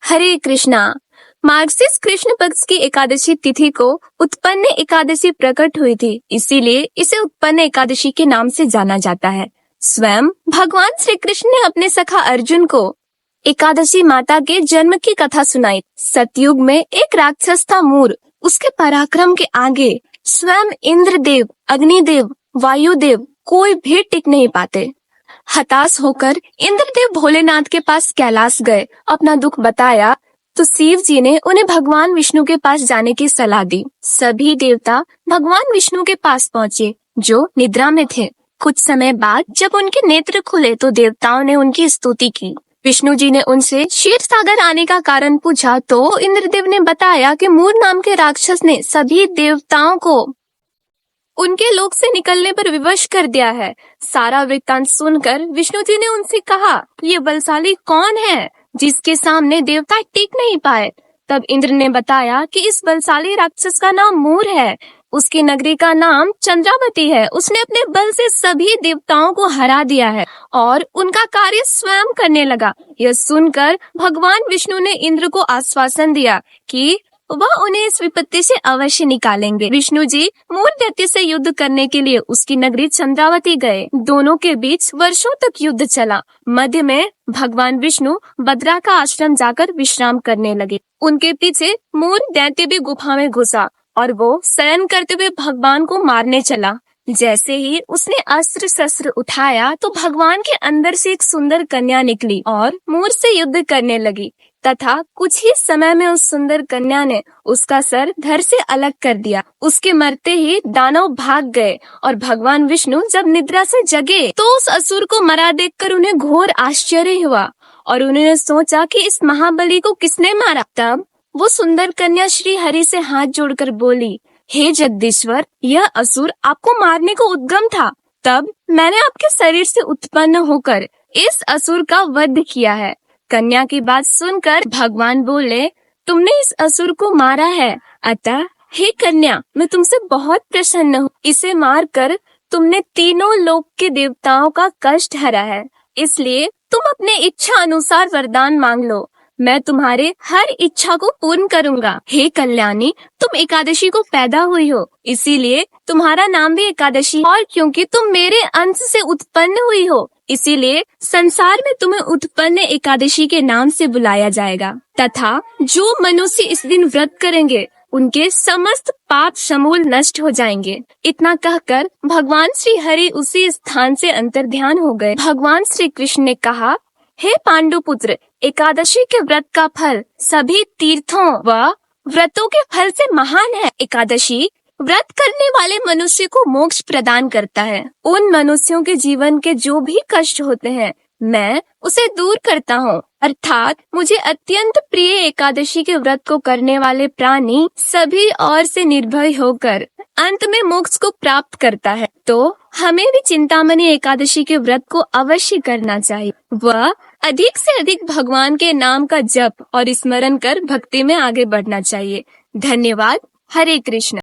हरे कृष्णा। मार्गशीर्ष कृष्ण पक्ष की एकादशी तिथि को उत्पन्न एकादशी प्रकट हुई थी, इसीलिए इसे उत्पन्न एकादशी के नाम से जाना जाता है। स्वयं भगवान श्री कृष्ण ने अपने सखा अर्जुन को एकादशी माता के जन्म की कथा सुनाई। सतयुग में एक राक्षस था मूर। उसके पराक्रम के आगे स्वयं इंद्रदेव, अग्निदेव, वायुदेव कोई भी टिक नहीं पाते। हताश होकर इंद्रदेव भोलेनाथ के पास कैलाश गए, अपना दुख बताया तो शिव जी ने उन्हें भगवान विष्णु के पास जाने की सलाह दी। सभी देवता भगवान विष्णु के पास पहुँचे, जो निद्रा में थे। कुछ समय बाद जब उनके नेत्र खुले तो देवताओं ने उनकी स्तुति की। विष्णु जी ने उनसे क्षीर सागर आने का कारण पूछा तो इंद्रदेव ने बताया कि मूर नाम के राक्षस ने सभी देवताओं को उनके लोक से निकलने पर विवश कर दिया है। सारा वृत्तांत सुनकर विष्णु जी ने उनसे कहा, ये बलशाली कौन है जिसके सामने देवता टिक नहीं पाए। तब इंद्र ने बताया कि इस बलशाली राक्षस का नाम मूर है। उसकी नगरी का नाम चंद्रावती है। उसने अपने बल से सभी देवताओं को हरा दिया है और उनका कार्य स्वयं करने लगा। यह सुनकर भगवान विष्णु ने इंद्र को आश्वासन दिया कि वह उन्हें इस विपत्ति से अवश्य निकालेंगे। विष्णु जी मूर दैत्य से युद्ध करने के लिए उसकी नगरी चंद्रावती गए। दोनों के बीच वर्षों तक युद्ध चला। मध्य में भगवान विष्णु बद्रा का आश्रम जाकर विश्राम करने लगे। उनके पीछे मूर दैत्य भी गुफा में घुसा और वो शयन करते हुए भगवान को मारने चला। जैसे ही उसने अस्त्र शस्त्र उठाया तो भगवान के अंदर से एक सुंदर कन्या निकली और मूर से युद्ध करने लगी तथा कुछ ही समय में उस सुंदर कन्या ने उसका सर धड़ से अलग कर दिया। उसके मरते ही दानव भाग गए और भगवान विष्णु जब निद्रा से जगे तो उस असुर को मरा देखकर उन्हें घोर आश्चर्य हुआ और उन्होंने सोचा कि इस महाबली को किसने मारा। तब वो सुंदर कन्या श्री हरि से हाथ जोड़कर बोली, हे जगदीश्वर, यह असुर आपको मारने को उद्गम था। तब मैंने आपके शरीर से उत्पन्न होकर इस असुर का वध किया है। कन्या की बात सुनकर भगवान बोले, तुमने इस असुर को मारा है, अतः हे कन्या, मैं तुमसे बहुत प्रसन्न हूँ। इसे मारकर तुमने तीनों लोक के देवताओं का कष्ट हरा है, इसलिए तुम अपने इच्छा अनुसार वरदान मांग लो। मैं तुम्हारे हर इच्छा को पूर्ण करूंगा। हे कल्याणी, तुम एकादशी को पैदा हुई हो, इसीलिए तुम्हारा नाम भी एकादशी, और क्योंकि तुम मेरे अंश से उत्पन्न हुई हो, इसीलिए संसार में तुम्हें उत्पन्न एकादशी के नाम से बुलाया जाएगा। तथा जो मनुष्य इस दिन व्रत करेंगे उनके समस्त पाप समूल नष्ट हो जाएंगे। इतना कहकर भगवान श्री हरि उसी स्थान से अंतर्ध्यान हो गए। भगवान श्री कृष्ण ने कहा, हे पांडुपुत्र, एकादशी के व्रत का फल सभी तीर्थों व व्रतों के फल से महान है। एकादशी व्रत करने वाले मनुष्य को मोक्ष प्रदान करता है। उन मनुष्यों के जीवन के जो भी कष्ट होते हैं मैं उसे दूर करता हूँ। अर्थात मुझे अत्यंत प्रिय एकादशी के व्रत को करने वाले प्राणी सभी और से निर्भय होकर अंत में मोक्ष को प्राप्त करता है। तो हमें भी चिंतामणि एकादशी के व्रत को अवश्य करना चाहिए। वह अधिक से अधिक भगवान के नाम का जप और स्मरण कर भक्ति में आगे बढ़ना चाहिए। धन्यवाद। हरे कृष्ण।